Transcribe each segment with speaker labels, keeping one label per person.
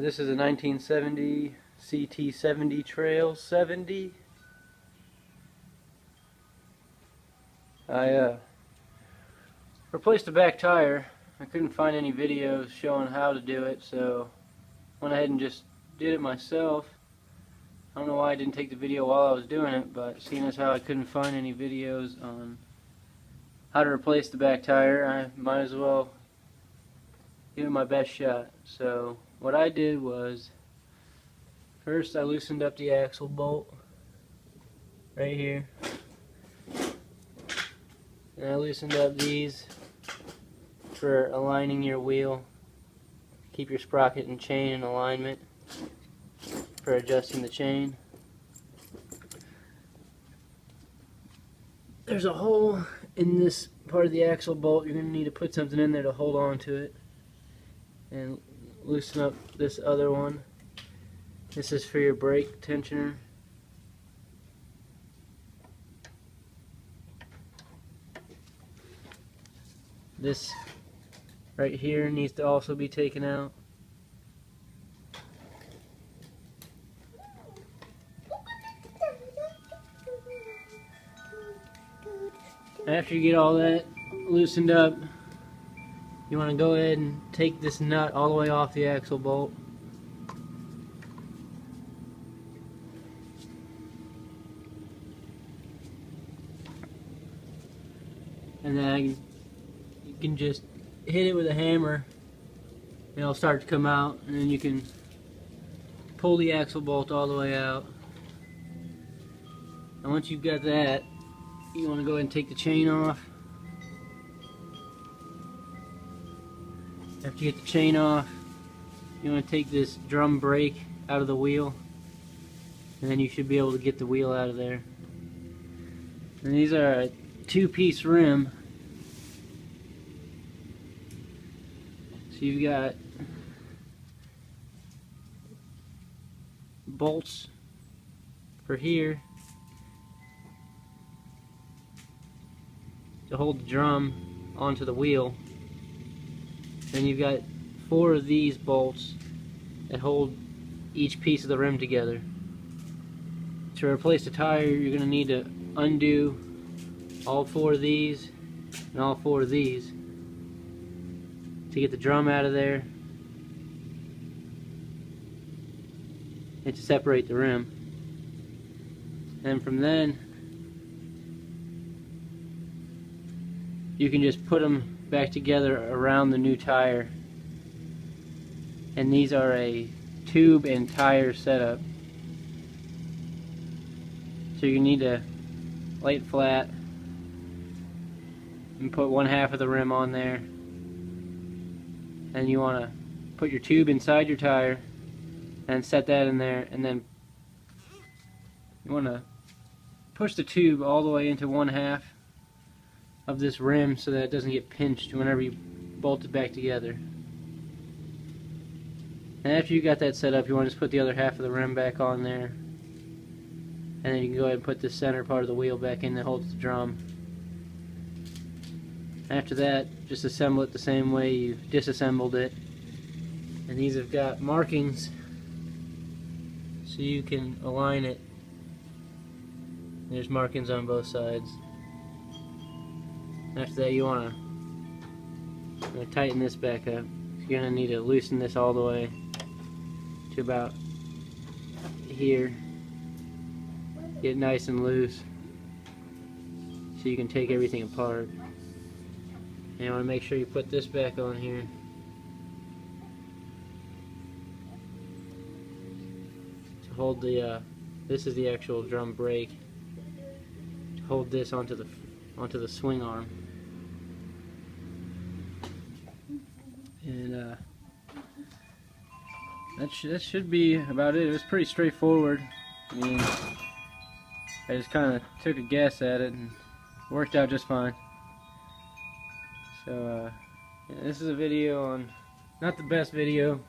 Speaker 1: This is a 1970 CT70 Trail 70. I replaced the back tire. I couldn't find any videos showing how to do it, so went ahead and just did it myself. I don't know why I didn't take the video while I was doing it, but seeing as how I couldn't find any videos on how to replace the back tire, I might as well give it my best shot. So what I did was, first I loosened up the axle bolt right here, and I loosened up these for aligning your wheel. Keep your sprocket and chain in alignment for adjusting the chain. There's a hole in this part of the axle bolt. You're going to need to put something in there to hold on to it. And loosen up this other one. This is for your brake tensioner. This right here needs to also be taken out. After you get all that loosened up, you want to go ahead and take this nut all the way off the axle bolt. And then you can just hit it with a hammer and it'll start to come out, and then you can pull the axle bolt all the way out. And once you've got that, you want to go ahead and take the chain off. After you get the chain off, you want to take this drum brake out of the wheel, and then you should be able to get the wheel out of there. And these are a two-piece rim. So you've got bolts for here to hold the drum onto the wheel. Then you've got 4 of these bolts that hold each piece of the rim together. To replace the tire, you're going to need to undo all 4 of these and all 4 of these to get the drum out of there and to separate the rim. And from then, you can just put them back together around the new tire. And these are a tube and tire setup. So you need to lay it flat and put 1/2 of the rim on there. And you want to put your tube inside your tire and set that in there, and then you want to push the tube all the way into 1/2 of this rim so that it doesn't get pinched whenever you bolt it back together. And after you got that set up, you want to just put the other 1/2 of the rim back on there, and then you can go ahead and put the center part of the wheel back in that holds the drum. After that, just assemble it the same way you disassembled it. And these have got markings so you can align it. There's markings on both sides. After that, you want to tighten this back up. You're going to need to loosen this all the way to about here. Get it nice and loose so you can take everything apart. And you want to make sure you put this back on here. To hold the, this is the actual drum brake. To hold this onto the swing arm. And that should be about it. It was pretty straightforward. I mean, I just kind of took a guess at it and it worked out just fine. So yeah, this is a video on, not the best video.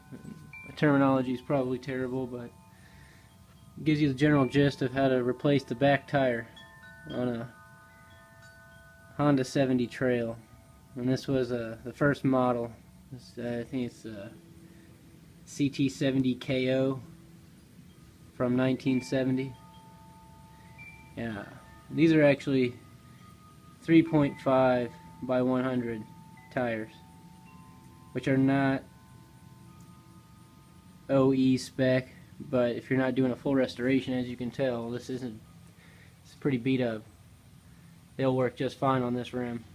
Speaker 1: My terminology is probably terrible, but it gives you the general gist of how to replace the back tire on a Honda 70 Trail. And this was the first model. I think it's ct70 KO from 1970. Yeah, these are actually 3.5 by 100 tires, which are not OE spec, but if you're not doing a full restoration, as you can tell, it's pretty beat up. They'll work just fine on this rim.